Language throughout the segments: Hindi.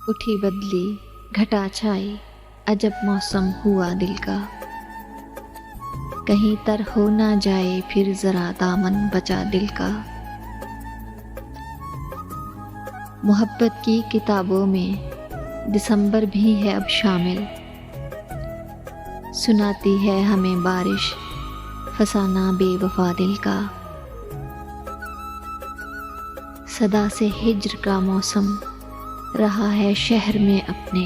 उठी बदली घटा छाई, अजब मौसम हुआ दिल का। कहीं तर हो ना जाए फिर जरा दामन बचा दिल का। मोहब्बत की किताबों में दिसंबर भी है अब शामिल। सुनाती है हमें बारिश फसाना बेवफा दिल का। सदा से हिज्र का मौसम रहा है शहर में अपने।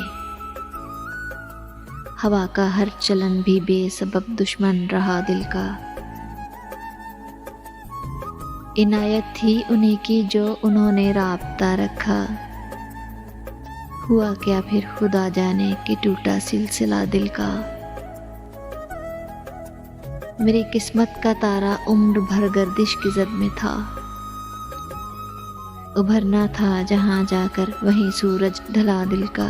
हवा का हर चलन भी बेसबब दुश्मन रहा दिल का। इनायत थी उन्हीं की जो उन्होंने राब्ता रखा। हुआ क्या फिर खुदा जाने कि टूटा सिलसिला दिल का। मेरी किस्मत का तारा उम्र भर गर्दिश की जद में था। उभरना था जहां जाकर वहीं सूरज ढला दिल का।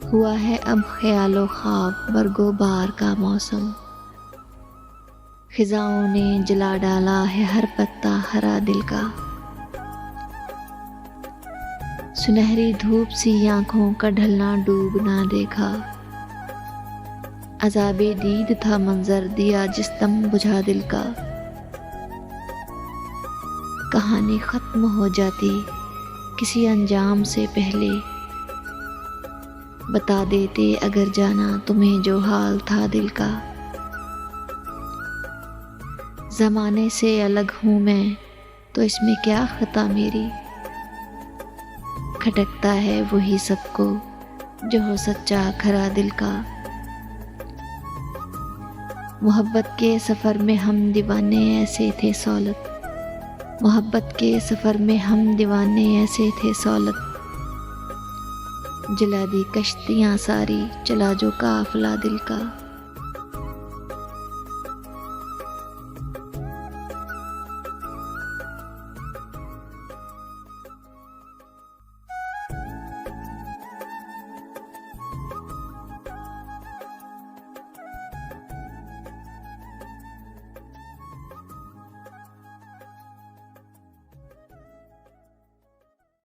हुआ है अब ख्यालो ख्वाब बरगो बार का मौसम। खिजाओं ने जला डाला है हर पत्ता हरा दिल का। सुनहरी धूप सी आंखों का ढलना डूबना देखा। अज़ाबे दीद था मंजर दिया जिस्म बुझा दिल का। कहानी खत्म हो जाती किसी अंजाम से पहले। बता देते अगर जाना तुम्हें जो हाल था दिल का। ज़माने से अलग हूँ मैं तो इसमें क्या खता मेरी। खटकता है वही सबको जो हो सच्चा खरा दिल का। मोहब्बत के सफ़र में हम दीवाने ऐसे थे सौलत। मोहब्बत के सफ़र में हम दीवाने ऐसे थे सौलत। जला दी कश्तियाँ सारी चला जो काफ़िला दिल का।